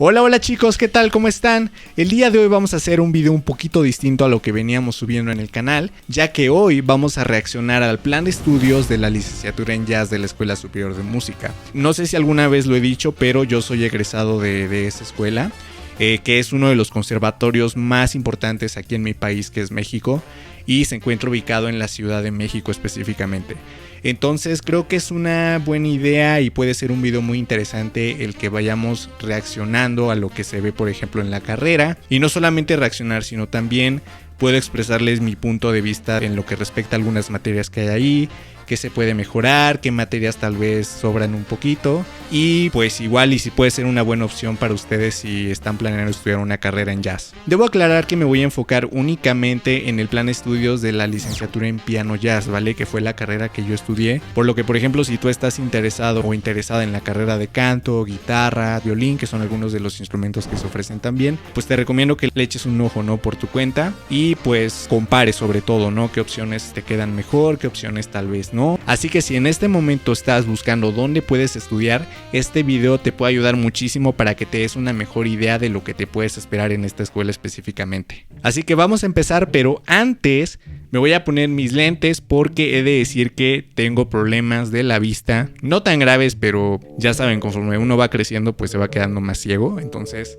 Hola, hola chicos, ¿qué tal? ¿Cómo están? El día de hoy vamos a hacer un video un poquito distinto a lo que veníamos subiendo en el canal, ya que hoy vamos a reaccionar al plan de estudios de la licenciatura en jazz de la Escuela Superior de Música. No sé si alguna vez lo he dicho, pero yo soy egresado de esa escuela, que es uno de los conservatorios más importantes aquí en mi país, que es México, y se encuentra ubicado en la Ciudad de México específicamente. Entonces creo que es una buena idea y puede ser un video muy interesante el que vayamos reaccionando a lo que se ve, por ejemplo, en la carrera. Y no solamente reaccionar, sino también puedo expresarles mi punto de vista en lo que respecta a algunas materias que hay ahí, qué se puede mejorar, qué materias tal vez sobran un poquito. Y pues igual y si puede ser una buena opción para ustedes si están planeando estudiar una carrera en jazz. Debo aclarar que me voy a enfocar únicamente en el plan de estudios de la licenciatura en piano jazz, ¿vale? Que fue la carrera que yo estudié. Por lo que, por ejemplo, si tú estás interesado o interesada en la carrera de canto, guitarra, violín, que son algunos de los instrumentos que se ofrecen también, pues te recomiendo que le eches un ojo, ¿no? Por tu cuenta y pues compares sobre todo, ¿no? Qué opciones te quedan mejor, qué opciones tal vez no. Así que si en este momento estás buscando dónde puedes estudiar, este video te puede ayudar muchísimo para que te des una mejor idea de lo que te puedes esperar en esta escuela específicamente. Así que vamos a empezar, pero antes me voy a poner mis lentes porque he de decir que tengo problemas de la vista, no tan graves, pero ya saben, conforme uno va creciendo pues se va quedando más ciego, entonces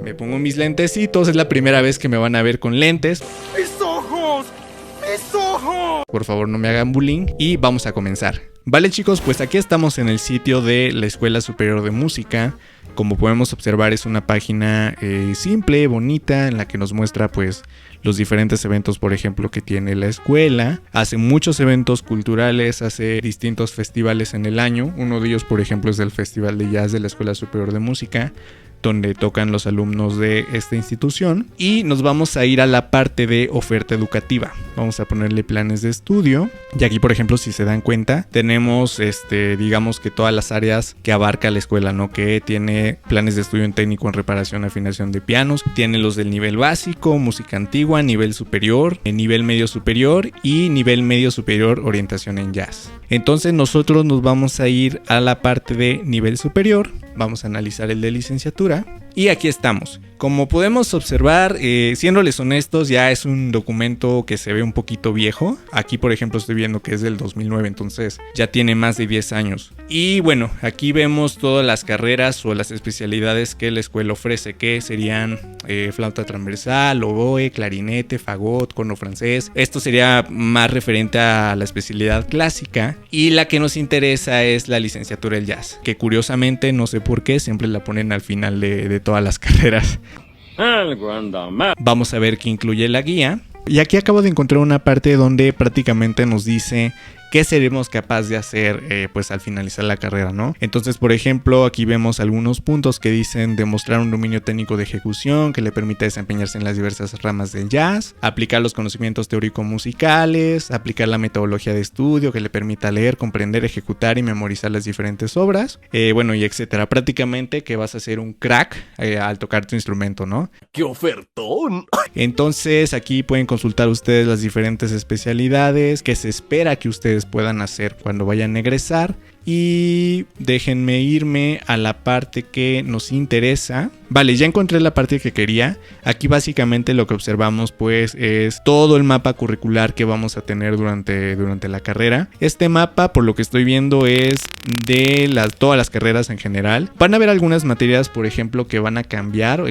me pongo mis lentecitos, es la primera vez que me van a ver con lentes. ¡Mis ojos! ¡Mis ojos! Por favor, no me hagan bullying y vamos a comenzar. Vale chicos, pues aquí estamos en el sitio de la Escuela Superior de Música. Como podemos observar es una página simple, bonita, en la que nos muestra pues los diferentes eventos, por ejemplo, que tiene la escuela. Hace muchos eventos culturales, hace distintos festivales en el año. Uno de ellos, por ejemplo, es el Festival de Jazz de la Escuela Superior de Música, donde tocan los alumnos de esta institución. Y nos vamos a ir a la parte de oferta educativa. Vamos a ponerle planes de estudio. Y aquí, por ejemplo, si se dan cuenta, tenemos digamos que todas las áreas que abarca la escuela, ¿no? Que tiene planes de estudio en técnico en reparación y afinación de pianos. Tiene los del nivel básico, música antigua, nivel superior, nivel medio superior y nivel medio superior orientación en jazz. Entonces nosotros nos vamos a ir a la parte de nivel superior. Vamos a analizar el de licenciatura. Y aquí estamos. Como podemos observar, siéndoles honestos, ya es un documento que se ve un poquito viejo. Aquí, por ejemplo, estoy viendo que es del 2009, entonces ya tiene más de 10 años. Y bueno, aquí vemos todas las carreras o las especialidades que la escuela ofrece, que serían flauta transversal, oboe, clarinete, fagot, corno francés. Esto sería más referente a la especialidad clásica. Y la que nos interesa es la licenciatura en jazz, que curiosamente, no sé por qué, siempre la ponen al final de todas las carreras. Vamos a ver qué incluye la guía. Y aquí acabo de encontrar una parte donde prácticamente nos dice qué seremos capaces de hacer pues al finalizar la carrera, ¿no? Entonces, por ejemplo, aquí vemos algunos puntos que dicen demostrar un dominio técnico de ejecución que le permita desempeñarse en las diversas ramas del jazz, aplicar los conocimientos teórico-musicales, aplicar la metodología de estudio que le permita leer, comprender, ejecutar y memorizar las diferentes obras, bueno, y etcétera. Prácticamente que vas a ser un crack al tocar tu instrumento, ¿no? ¡Qué ofertón! Entonces, aquí pueden consultar ustedes las diferentes especialidades que se espera que ustedes puedan hacer cuando vayan a egresar. Y déjenme irme a la parte que nos interesa. Vale, ya encontré la parte que quería. Aquí básicamente lo que observamos pues es todo el mapa curricular que vamos a tener durante la carrera. Este mapa, por lo que estoy viendo, es de todas las carreras en general. Van a haber algunas materias, por ejemplo, que van a cambiar,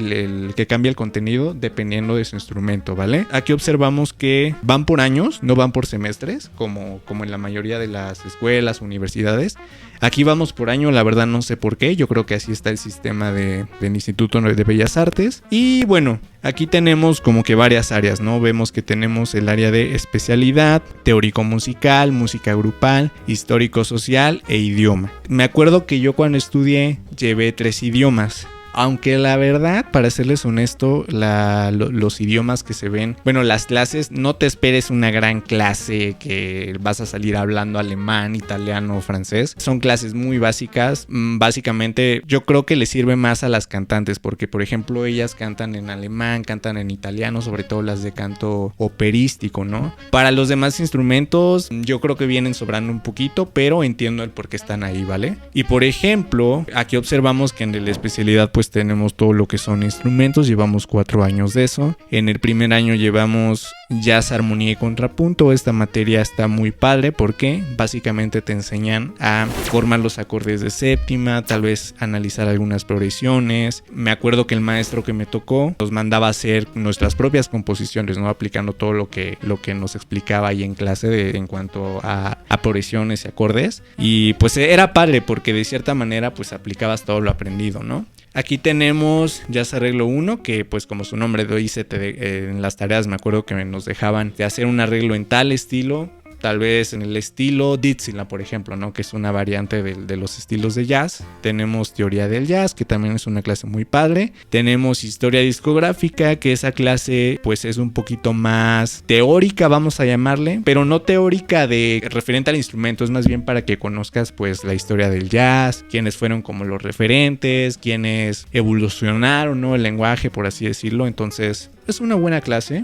que cambia el contenido dependiendo de su instrumento, ¿vale? Aquí observamos que van por años, no van por semestres, como en la mayoría de las escuelas, universidades. Aquí vamos por año, la verdad no sé por qué, yo creo que así está el sistema del Instituto de Bellas Artes. Y bueno, aquí tenemos como que varias áreas, ¿no? Vemos que tenemos el área de especialidad, teórico-musical, música grupal, histórico-social e idioma. Me acuerdo que yo cuando estudié llevé 3 idiomas. Aunque la verdad, para serles honesto, los idiomas que se ven, bueno, las clases, no te esperes una gran clase que vas a salir hablando alemán, italiano, francés. Son clases muy básicas. Básicamente, yo creo que les sirve más a las cantantes, porque por ejemplo, ellas cantan en alemán, cantan en italiano, sobre todo las de canto operístico, ¿no? Para los demás instrumentos, yo creo que vienen sobrando un poquito, pero entiendo el por qué están ahí, ¿vale? Y por ejemplo, aquí observamos que en la especialidad pues tenemos todo lo que son instrumentos, llevamos 4 años de eso. En el primer año llevamos jazz, armonía y contrapunto. Esta materia está muy padre porque básicamente te enseñan a formar los acordes de séptima, tal vez analizar algunas progresiones. Me acuerdo que el maestro que me tocó nos mandaba a hacer nuestras propias composiciones, ¿no? Aplicando todo lo que nos explicaba ahí en clase en cuanto a progresiones y acordes. Y pues era padre porque de cierta manera pues aplicabas todo lo aprendido, ¿no? Aquí tenemos Jazz Arreglo 1, que pues como su nombre lo dice, en las tareas me acuerdo que nos dejaban de hacer un arreglo en tal estilo, tal vez en el estilo Dixieland, por ejemplo, ¿no? Que es una variante de los estilos de jazz. Tenemos Teoría del Jazz, que también es una clase muy padre. Tenemos Historia Discográfica, que esa clase pues es un poquito más teórica, vamos a llamarle, pero no teórica de referente al instrumento, es más bien para que conozcas pues la historia del jazz, quiénes fueron como los referentes, quiénes evolucionaron, ¿no? El lenguaje, por así decirlo. Entonces es una buena clase,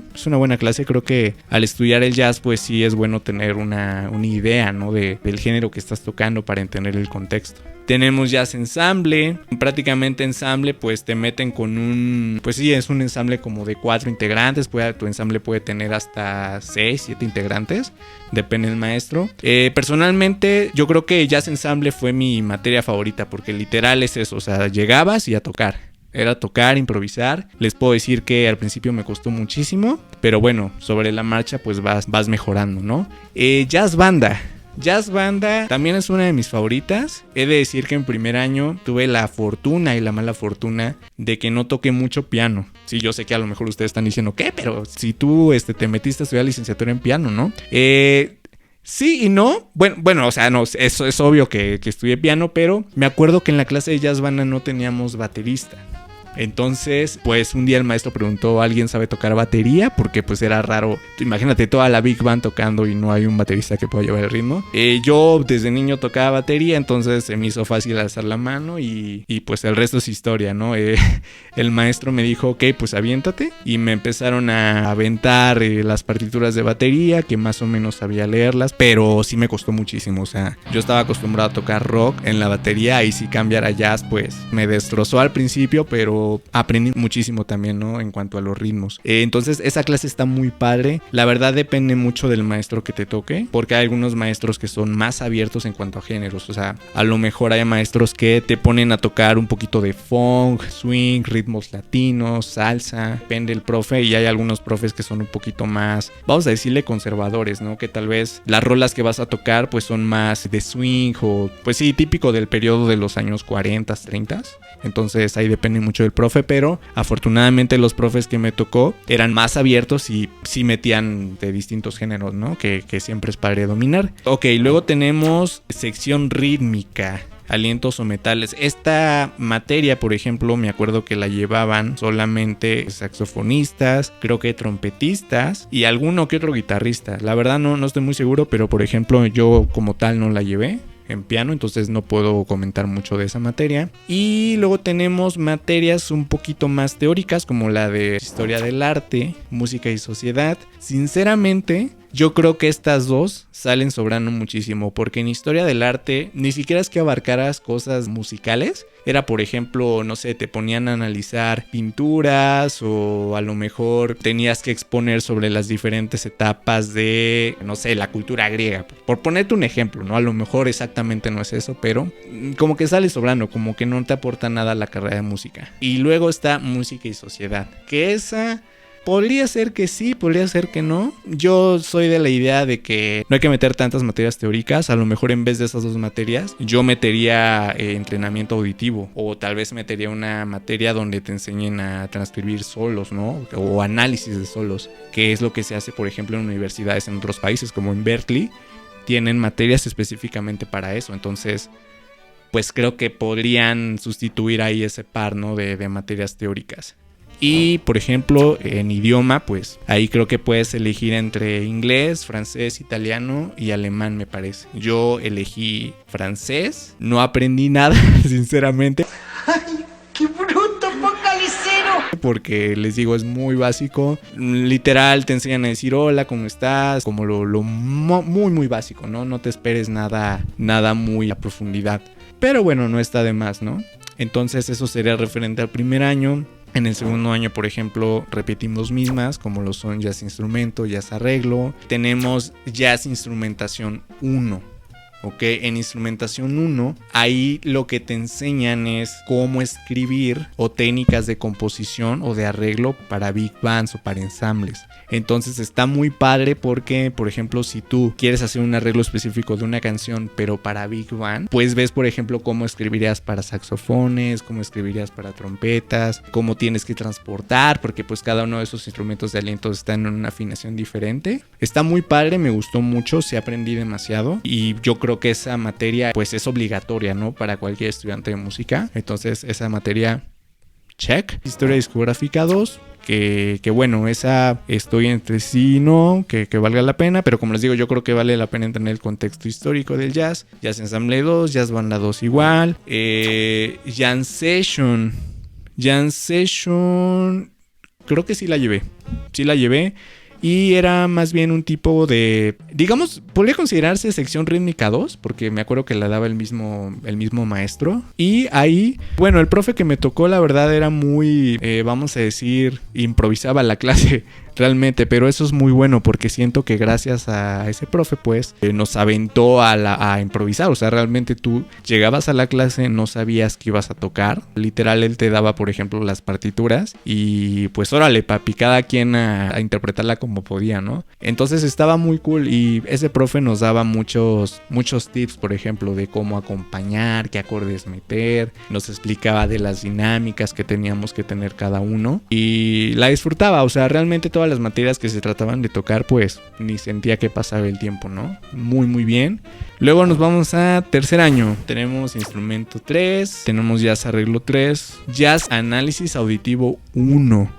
creo que al estudiar el jazz pues sí es bueno tener una idea, ¿no? del género que estás tocando para entender el contexto. Tenemos jazz ensamble, prácticamente ensamble pues te meten con pues sí, es un ensamble como de 4 integrantes, tu ensamble puede tener hasta 6, 7 integrantes, depende del maestro. Personalmente yo creo que jazz ensamble fue mi materia favorita porque literal es eso, o sea, llegabas y a tocar. Era tocar, improvisar. Les puedo decir que al principio me costó muchísimo, pero bueno, sobre la marcha pues vas mejorando, ¿no? Jazz banda. Jazz banda también es una de mis favoritas. He de decir que en primer año tuve la fortuna y la mala fortuna de que no toqué mucho piano. Sí, yo sé que a lo mejor ustedes están diciendo, ¿qué? Pero si tú te metiste a estudiar licenciatura en piano, ¿no? Sí y no. Bueno, o sea, no, eso es obvio que estudié piano, pero me acuerdo que en la clase de jazz banda no teníamos baterista. Entonces, pues un día el maestro preguntó, ¿alguien sabe tocar batería? Porque pues era raro, imagínate toda la Big Band tocando y no hay un baterista que pueda llevar el ritmo. Yo desde niño tocaba batería, entonces se me hizo fácil alzar la mano y pues el resto es historia, ¿no? El maestro me dijo, ok, pues aviéntate, y me empezaron a aventar las partituras de batería, que más o menos sabía leerlas, pero sí me costó muchísimo. O sea, yo estaba acostumbrado a tocar rock en la batería y si cambiar a jazz pues me destrozó al principio, pero aprendí muchísimo también, ¿no? En cuanto a los ritmos. Entonces esa clase está muy padre. La verdad depende mucho del maestro que te toque, porque hay algunos maestros que son más abiertos en cuanto a géneros. O sea, a lo mejor hay maestros que te ponen a tocar un poquito de funk, swing, ritmos latinos, salsa. Depende del profe, y hay algunos profes que son un poquito más, vamos a decirle, conservadores, ¿no? Que tal vez las rolas que vas a tocar pues son más de swing o pues sí, típico del periodo de los años 40, 30. Entonces ahí depende mucho del profe, pero afortunadamente los profes que me tocó eran más abiertos y sí metían de distintos géneros, ¿no? Que siempre es padre dominar. Ok, luego tenemos sección rítmica, alientos o metales. Esta materia, por ejemplo, me acuerdo que la llevaban solamente saxofonistas, creo que trompetistas y alguno que otro guitarrista. La verdad no estoy muy seguro, pero por ejemplo yo como tal no la llevé en piano, entonces no puedo comentar mucho de esa materia. Y luego tenemos materias un poquito más teóricas, como la de historia del arte, música y sociedad. Sinceramente, yo creo que estas dos salen sobrando muchísimo, porque en historia del arte ni siquiera es que abarcaras cosas musicales. Era, por ejemplo, no sé, te ponían a analizar pinturas, o a lo mejor tenías que exponer sobre las diferentes etapas de, no sé, la cultura griega. Por ponerte un ejemplo, ¿no? A lo mejor exactamente no es eso, pero como que sale sobrando, como que no te aporta nada a la carrera de música. Y luego está música y sociedad, que esa podría ser que sí, podría ser que no. Yo soy de la idea de que no hay que meter tantas materias teóricas. A lo mejor en vez de esas dos materias yo metería entrenamiento auditivo, o tal vez metería una materia donde te enseñen a transcribir solos, ¿no? O análisis de solos, que es lo que se hace, por ejemplo, en universidades en otros países, como en Berkeley tienen materias específicamente para eso. Entonces pues creo que podrían sustituir ahí ese par, ¿no? de materias teóricas. Y, por ejemplo, en idioma, pues ahí creo que puedes elegir entre inglés, francés, italiano y alemán, me parece. Yo elegí francés, no aprendí nada, sinceramente. ¡Ay, qué bruto, focalicero! Porque les digo, es muy básico. Literal, te enseñan a decir hola, ¿cómo estás? Como lo muy básico, ¿no? No te esperes nada muy a profundidad. Pero bueno, no está de más, ¿no? Entonces eso sería referente al primer año. En el segundo año, por ejemplo, repetimos mismas, como lo son jazz instrumento, jazz arreglo. Tenemos jazz instrumentación 1. ¿Ok? En instrumentación 1, ahí lo que te enseñan es cómo escribir o técnicas de composición o de arreglo para big bands o para ensambles. Entonces está muy padre porque, por ejemplo, si tú quieres hacer un arreglo específico de una canción, pero para big band, pues ves, por ejemplo, cómo escribirías para saxofones, cómo escribirías para trompetas, cómo tienes que transportar, porque pues cada uno de esos instrumentos de aliento están en una afinación diferente. Está muy padre, me gustó mucho, sí aprendí demasiado y yo creo que esa materia pues es obligatoria, ¿no? Para cualquier estudiante de música. Entonces esa materia, check. Historia discográfica 2. Que bueno, esa estoy entre sí, no, que valga la pena, pero como les digo, yo creo que vale la pena entender el contexto histórico del jazz. Jazz Ensemble 2, Jazz Banda 2 igual. Jam Session, creo que sí la llevé. Y era más bien un tipo de, digamos, podría considerarse sección rítmica 2, porque me acuerdo que la daba el mismo maestro. Y ahí, bueno, el profe que me tocó, la verdad, era muy, vamos a decir, improvisaba la clase realmente, pero eso es muy bueno porque siento que gracias a ese profe, pues, nos aventó a improvisar. O sea, realmente tú llegabas a la clase, no sabías qué ibas a tocar. Literal, él te daba, por ejemplo, las partituras y pues órale, papi, cada quien a interpretarla como podía, ¿no? Entonces estaba muy cool y ese profe nos daba muchos tips, por ejemplo, de cómo acompañar, qué acordes meter, nos explicaba de las dinámicas que teníamos que tener cada uno y la disfrutaba. O sea, realmente todas las materias que se trataban de tocar, pues ni sentía que pasaba el tiempo, ¿no? Muy bien. Luego nos vamos a tercer año. Tenemos instrumento 3, tenemos jazz arreglo 3, jazz análisis auditivo 1.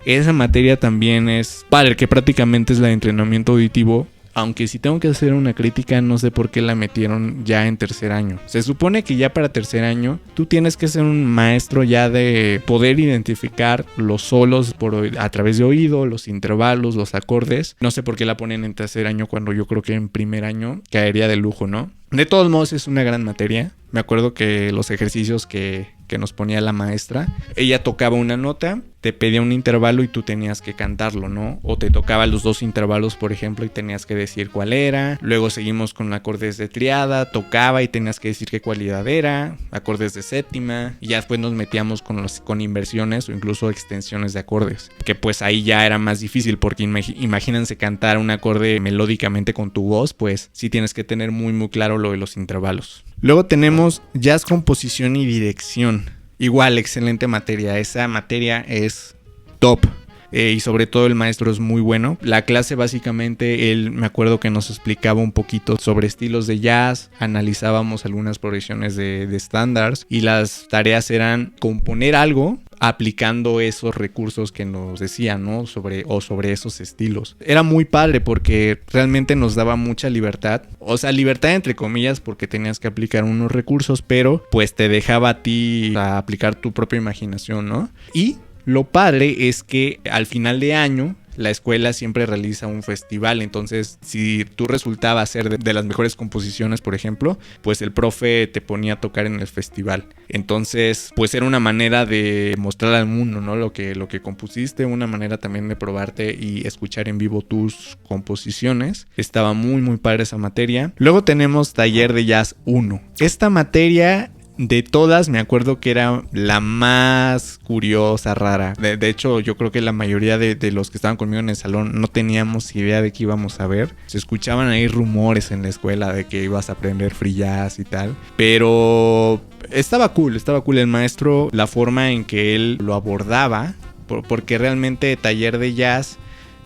Esa materia también es padre, que prácticamente es la de entrenamiento auditivo. Aunque si tengo que hacer una crítica, no sé por qué la metieron ya en tercer año. Se supone que ya para tercer año tú tienes que ser un maestro ya de poder identificar los solos a través de oído, los intervalos, los acordes. No sé por qué la ponen en tercer año cuando yo creo que en primer año caería de lujo, ¿no? De todos modos es una gran materia. Me acuerdo que los ejercicios que nos ponía la maestra, ella tocaba una nota, te pedía un intervalo y tú tenías que cantarlo, ¿no? O te tocaba los dos intervalos, por ejemplo, y tenías que decir cuál era. Luego seguimos con acordes de triada, tocaba y tenías que decir qué cualidad era, acordes de séptima, y ya después nos metíamos con inversiones o incluso extensiones de acordes, que pues ahí ya era más difícil porque imagínense cantar un acorde melódicamente con tu voz, pues sí tienes que tener muy claro lo de los intervalos. Luego tenemos jazz, composición y dirección. Igual, excelente materia. Esa materia es top. Y sobre todo el maestro es muy bueno. La clase básicamente, él me acuerdo que nos explicaba un poquito sobre estilos de jazz. Analizábamos algunas progresiones de estándares. Y las tareas eran componer algo aplicando esos recursos que nos decían, ¿no? Sobre esos estilos. Era muy padre porque realmente nos daba mucha libertad. O sea, libertad entre comillas porque tenías que aplicar unos recursos, pero pues te dejaba a ti a aplicar tu propia imaginación, ¿no? Y lo padre es que al final de año la escuela siempre realiza un festival, entonces si tú resultabas ser de las mejores composiciones, por ejemplo, pues el profe te ponía a tocar en el festival. Entonces, pues era una manera de mostrar al mundo, ¿no? Lo que compusiste, una manera también de probarte y escuchar en vivo tus composiciones. Estaba muy padre esa materia. Luego tenemos taller de jazz 1. Esta materia, de todas, me acuerdo que era la más curiosa, rara. De hecho, yo creo que la mayoría de los que estaban conmigo en el salón no teníamos idea de qué íbamos a ver. Se escuchaban ahí rumores en la escuela de que ibas a aprender free jazz y tal. Pero estaba cool el maestro, la forma en que él lo abordaba. Porque realmente taller de jazz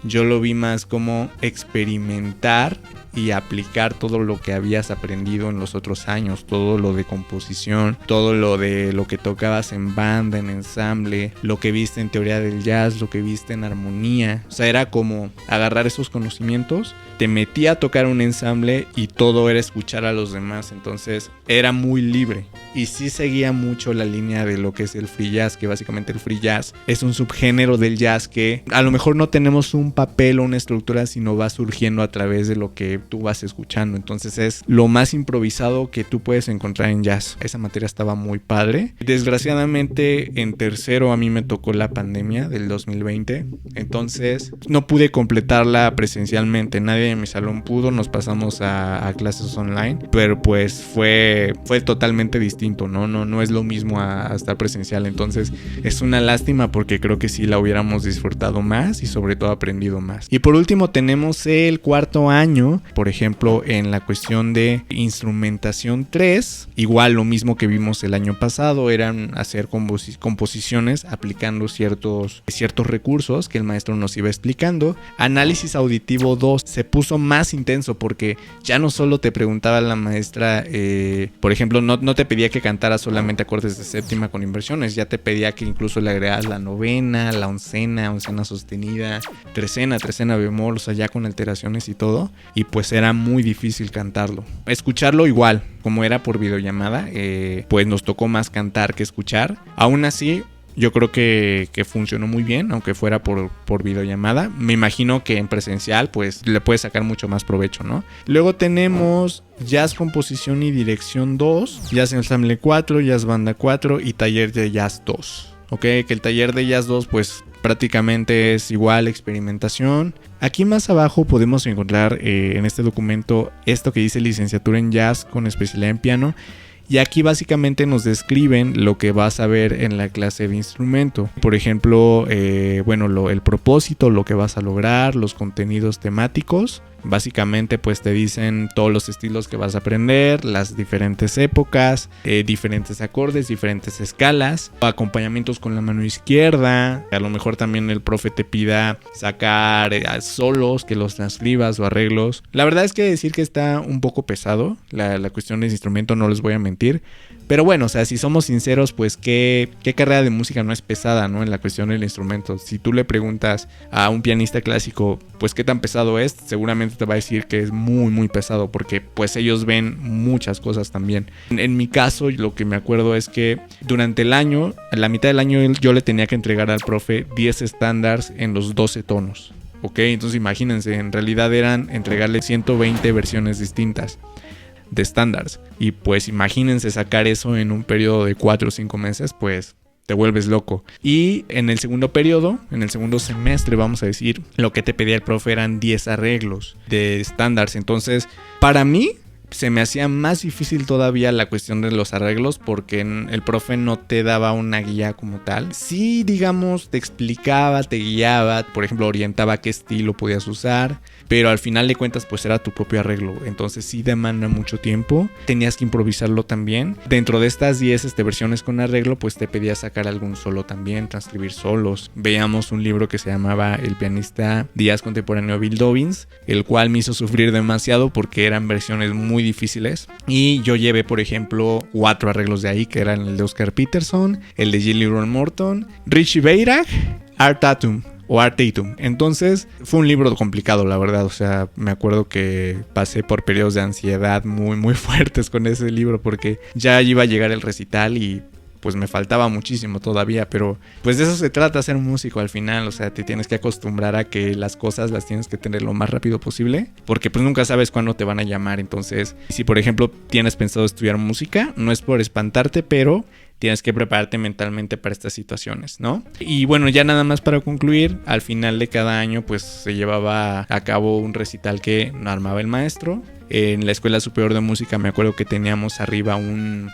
yo lo vi más como experimentar y aplicar todo lo que habías aprendido en los otros años, todo lo de composición, todo lo de lo que tocabas en banda, en ensamble, lo que viste en teoría del jazz, lo que viste en armonía. O sea, era como agarrar esos conocimientos, te metía a tocar un ensamble y todo era escuchar a los demás, entonces era muy libre. Y sí seguía mucho la línea de lo que es el free jazz, que básicamente el free jazz es un subgénero del jazz que a lo mejor no tenemos un papel o una estructura, sino va surgiendo a través de lo que tú vas escuchando. Entonces es lo más improvisado que tú puedes encontrar en jazz. Esa materia estaba muy padre. Desgraciadamente en tercero a mí me tocó la pandemia del 2020, entonces no pude completarla presencialmente. Nadie de mi salón pudo, nos pasamos a clases online, pero pues fue totalmente distinto, no es lo mismo a estar presencial. Entonces es una lástima porque creo que sí la hubiéramos disfrutado más y sobre todo aprendido más. Y por último tenemos el cuarto año, por ejemplo en la cuestión de instrumentación 3, igual lo mismo que vimos el año pasado, eran hacer composiciones aplicando ciertos recursos que el maestro nos iba explicando. Análisis auditivo 2 se puso más intenso porque ya no solo te preguntaba la maestra, por ejemplo, no te pedía que cantaras solamente acordes de séptima con inversiones, ya te pedía que incluso le agregaras la novena, la oncena sostenida, trecena bemol, o sea, ya con alteraciones y todo, y pues era muy difícil cantarlo. Escucharlo igual, como era por videollamada, pues nos tocó más cantar que escuchar. Aún así, yo creo que funcionó muy bien, aunque fuera por videollamada. Me imagino que en presencial pues le puedes sacar mucho más provecho, ¿no? Luego tenemos Jazz Composición y Dirección 2, Jazz Ensamble 4, Jazz Banda 4 y Taller de Jazz 2. Ok, que el Taller de Jazz 2 pues prácticamente es igual experimentación. Aquí más abajo podemos encontrar en este documento esto que dice licenciatura en jazz con especialidad en piano. Y aquí básicamente nos describen lo que vas a ver en la clase de instrumento. Por ejemplo, el propósito, lo que vas a lograr, los contenidos temáticos. Básicamente pues te dicen todos los estilos que vas a aprender, las diferentes épocas, diferentes acordes, diferentes escalas, acompañamientos con la mano izquierda. A lo mejor también el profe te pida sacar solos, que los transcribas o arreglos. La verdad es que decir que está un poco pesado la cuestión del instrumento, no les voy a mentir. Pero bueno, o sea, si somos sinceros, pues ¿qué carrera de música no es pesada, ¿no? En la cuestión del instrumento. Si tú le preguntas a un pianista clásico, pues ¿qué tan pesado es? Seguramente te va a decir que es muy, muy pesado, porque pues ellos ven muchas cosas también. En mi caso, lo que me acuerdo es que durante el año, a la mitad del año, yo le tenía que entregar al profe 10 estándares en los 12 tonos. Ok, entonces imagínense, en realidad eran entregarle 120 versiones distintas de estándares, y pues imagínense sacar eso en un periodo de 4 o 5 meses, pues te vuelves loco. Y en el segundo periodo, en el segundo semestre, vamos a decir, lo que te pedía el profe eran 10 arreglos de estándares. Entonces, para mí se me hacía más difícil todavía la cuestión de los arreglos, porque el profe no te daba una guía como tal. Sí, digamos, te explicaba, te guiaba, por ejemplo, orientaba qué estilo podías usar, pero al final de cuentas pues era tu propio arreglo. Entonces sí demanda mucho tiempo, tenías que improvisarlo también. Dentro de estas 10 versiones con arreglo, pues te pedía sacar algún solo también, transcribir solos. Veíamos un libro que se llamaba El pianista de jazz contemporáneo Bill Dobbins, el cual me hizo sufrir demasiado porque eran versiones muy difíciles, y yo llevé por ejemplo 4 arreglos de ahí, que eran el de Oscar Peterson, el de Jelly Roll Morton, Richie Beirach, Art Tatum. Entonces fue un libro complicado, la verdad. O sea, me acuerdo que pasé por periodos de ansiedad muy muy fuertes con ese libro, porque ya iba a llegar el recital y pues me faltaba muchísimo todavía, pero pues de eso se trata ser músico al final. O sea, te tienes que acostumbrar a que las cosas las tienes que tener lo más rápido posible, porque pues nunca sabes cuándo te van a llamar. Entonces, si por ejemplo tienes pensado estudiar música, no es por espantarte, pero tienes que prepararte mentalmente para estas situaciones, ¿no? Y bueno, ya nada más para concluir, al final de cada año pues se llevaba a cabo un recital que armaba el maestro. En la Escuela Superior de Música me acuerdo que teníamos arriba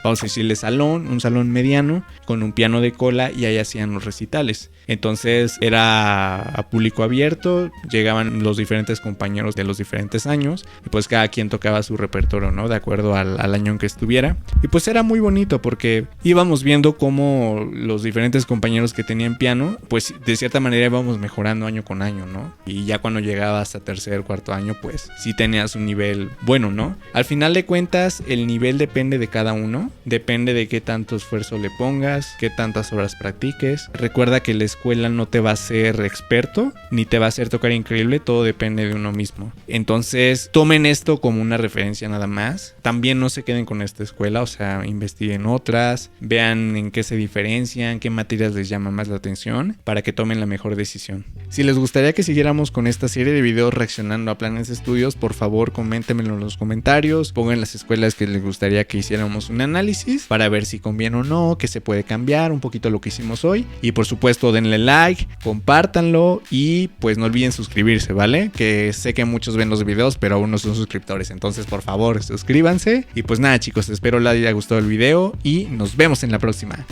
vamos a decirle salón, un salón mediano con un piano de cola y ahí hacían los recitales. Entonces era a público abierto, llegaban los diferentes compañeros de los diferentes años y pues cada quien tocaba su repertorio, ¿no? De acuerdo al año en que estuviera. Y pues era muy bonito porque íbamos viendo cómo los diferentes compañeros que tenían piano, pues de cierta manera íbamos mejorando año con año, ¿no? Y ya cuando llegabas a tercer, cuarto año, pues sí tenías un nivel bueno, ¿no? Al final de cuentas, el nivel depende de cada uno, depende de qué tanto esfuerzo le pongas, qué tantas horas practiques. Recuerda que la escuela no te va a hacer experto, ni te va a hacer tocar increíble, todo depende de uno mismo. Entonces, tomen esto como una referencia nada más. También no se queden con esta escuela, o sea, investiguen otras, vean en qué se diferencian, qué materias les llama más la atención, para que tomen la mejor decisión. Si les gustaría que siguiéramos con esta serie de videos reaccionando a planes de estudios, por favor, coméntenmelo en los comentarios, pongan las escuelas que les gustaría que hiciéramos un análisis para ver si conviene o no, que se puede cambiar un poquito lo que hicimos hoy. Y por supuesto, denle like, compártanlo y pues no olviden suscribirse, ¿vale? Que sé que muchos ven los videos, pero aún no son suscriptores, entonces por favor suscríbanse. Y pues nada, chicos, espero les haya gustado el video y nos vemos en la próxima.